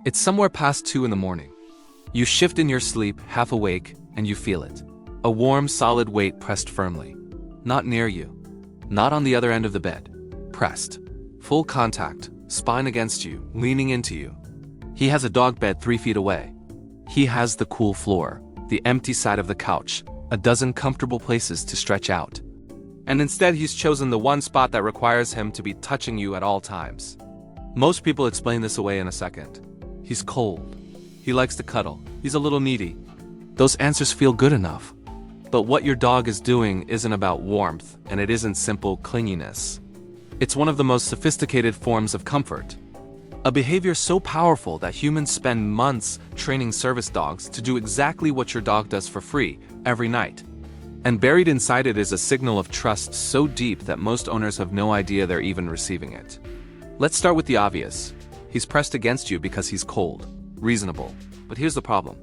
It's somewhere past 2 in the morning. You shift in your sleep, half awake, and you feel it. A warm, solid weight pressed firmly. Not near you. Not on the other end of the bed. Pressed. Full contact, spine against you, leaning into you. He has a dog bed 3 feet away. He has the cool floor, the empty side of the couch, a dozen comfortable places to stretch out. And instead he's chosen the one spot that requires him to be touching you at all times. Most people explain this away in a second. He's cold. He likes to cuddle. He's a little needy. Those answers feel good enough. But what your dog is doing isn't about warmth, and it isn't simple clinginess. It's one of the most sophisticated forms of comfort. A behavior so powerful that humans spend months training service dogs to do exactly what your dog does for free, every night. And buried inside it is a signal of trust so deep that most owners have no idea they're even receiving it. Let's start with the obvious. He's pressed against you because he's cold. Reasonable. But here's the problem.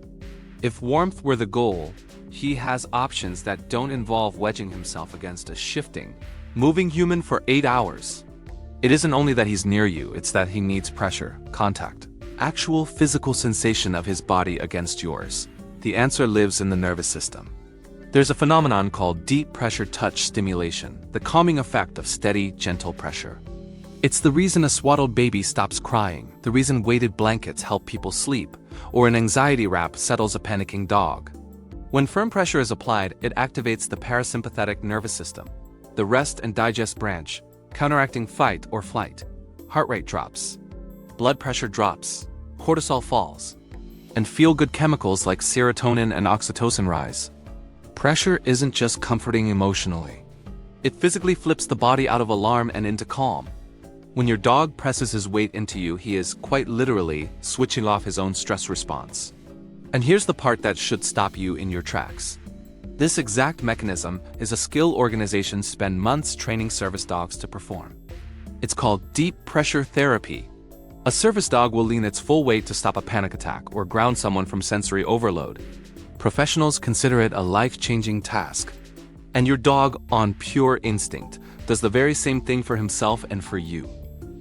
If warmth were the goal, he has options that don't involve wedging himself against a shifting, moving human for 8 hours. It isn't only that he's near you, it's that he needs pressure, contact, actual physical sensation of his body against yours. The answer lives in the nervous system. There's a phenomenon called deep pressure touch stimulation, the calming effect of steady, gentle pressure. It's the reason a swaddled baby stops crying, the reason weighted blankets help people sleep, or an anxiety wrap settles a panicking dog. When firm pressure is applied, it activates the parasympathetic nervous system, the rest and digest branch, counteracting fight or flight. Heart rate drops, blood pressure drops, cortisol falls, and feel-good chemicals like serotonin and oxytocin rise. Pressure isn't just comforting emotionally. It physically flips the body out of alarm and into calm. When your dog presses his weight into you, he is quite literally switching off his own stress response. And here's the part that should stop you in your tracks. This exact mechanism is a skill organizations spend months training service dogs to perform. It's called deep pressure therapy. A service dog will lean its full weight to stop a panic attack or ground someone from sensory overload. Professionals consider it a life-changing task. And your dog, on pure instinct, does the very same thing for himself and for you.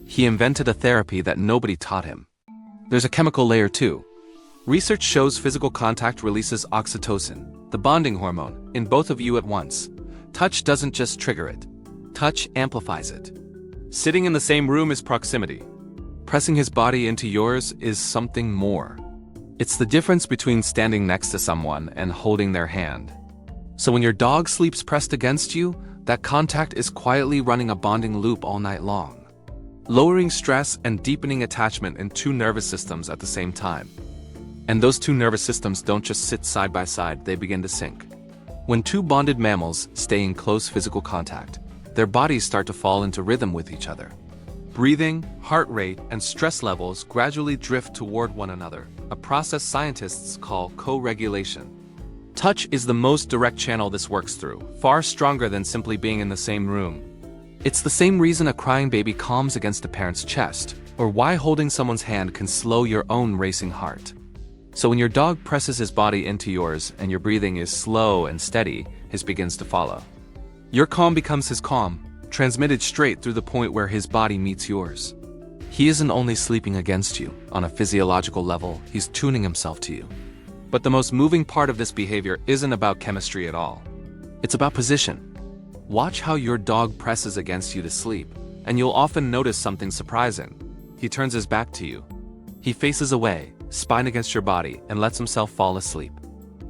He invented a therapy that nobody taught him. There's a chemical layer too. Research shows physical contact releases oxytocin, the bonding hormone, in both of you at once. Touch doesn't just trigger it. Touch amplifies it. Sitting in the same room is proximity. Pressing his body into yours is something more. It's the difference between standing next to someone and holding their hand. So when your dog sleeps pressed against you, that contact is quietly running a bonding loop all night long, lowering stress and deepening attachment in two nervous systems at the same time. And those two nervous systems don't just sit side by side, they begin to sync. When two bonded mammals stay in close physical contact, their bodies start to fall into rhythm with each other. Breathing, heart rate, and stress levels gradually drift toward one another, a process scientists call co-regulation. Touch is the most direct channel this works through, far stronger than simply being in the same room. It's the same reason a crying baby calms against a parent's chest, or why holding someone's hand can slow your own racing heart. So when your dog presses his body into yours and your breathing is slow and steady, his begins to follow. Your calm becomes his calm, transmitted straight through the point where his body meets yours. He isn't only sleeping against you, on a physiological level, he's tuning himself to you. But the most moving part of this behavior isn't about chemistry at all. It's about position. Watch how your dog presses against you to sleep, and you'll often notice something surprising. He turns his back to you. He faces away, spine against your body, and lets himself fall asleep.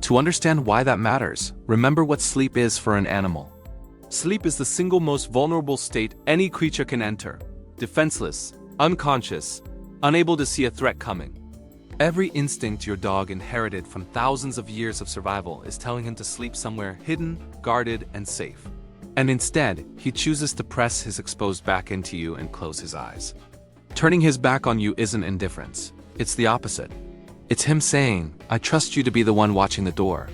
To understand why that matters, remember what sleep is for an animal. Sleep is the single most vulnerable state any creature can enter. Defenseless, unconscious, unable to see a threat coming. Every instinct your dog inherited from thousands of years of survival is telling him to sleep somewhere hidden, guarded, and safe. And instead, he chooses to press his exposed back into you and close his eyes. Turning his back on you isn't indifference. It's the opposite. It's him saying, I trust you to be the one watching the door.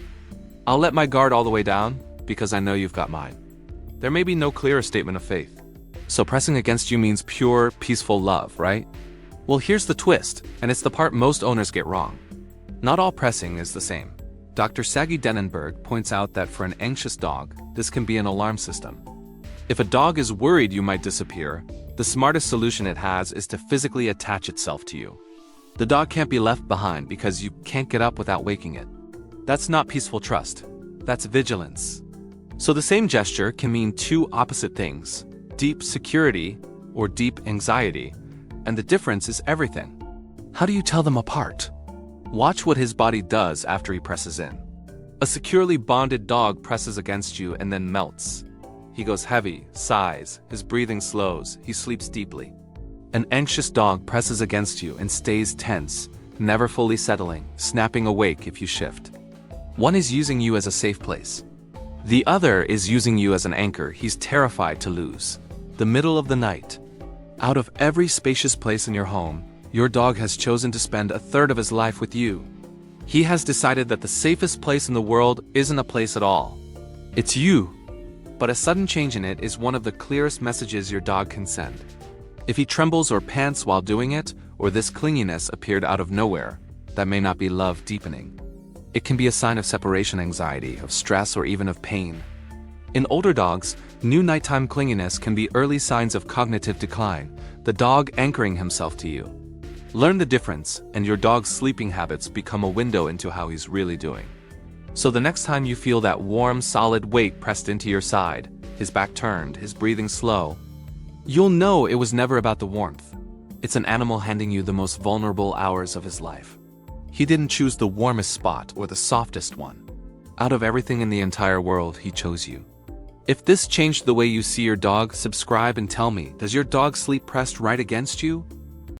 I'll let my guard all the way down, because I know you've got mine. There may be no clearer statement of faith. So pressing against you means pure, peaceful love, right? Well, here's the twist, and it's the part most owners get wrong. Not all pressing is the same. Dr. Sagi Denenberg points out that for an anxious dog, this can be an alarm system. If a dog is worried you might disappear, the smartest solution it has is to physically attach itself to you. The dog can't be left behind because you can't get up without waking it. That's not peaceful trust. That's vigilance. So the same gesture can mean two opposite things: deep security or deep anxiety, and the difference is everything. How do you tell them apart? Watch what his body does after he presses in. A securely bonded dog presses against you and then melts. He goes heavy, sighs, his breathing slows, he sleeps deeply. An anxious dog presses against you and stays tense, never fully settling, snapping awake if you shift. One is using you as a safe place. The other is using you as an anchor he's terrified to lose. The middle of the night. Out of every spacious place in your home, your dog has chosen to spend a third of his life with you. He has decided that the safest place in the world isn't a place at all. It's you. But a sudden change in it is one of the clearest messages your dog can send. If he trembles or pants while doing it, or this clinginess appeared out of nowhere, that may not be love deepening. It can be a sign of separation anxiety, of stress, or even of pain. In older dogs, new nighttime clinginess can be early signs of cognitive decline, the dog anchoring himself to you. Learn the difference, and your dog's sleeping habits become a window into how he's really doing. So the next time you feel that warm, solid weight pressed into your side, his back turned, his breathing slow, you'll know it was never about the warmth. It's an animal handing you the most vulnerable hours of his life. He didn't choose the warmest spot or the softest one. Out of everything in the entire world, he chose you. If this changed the way you see your dog, subscribe and tell me, does your dog sleep pressed right against you?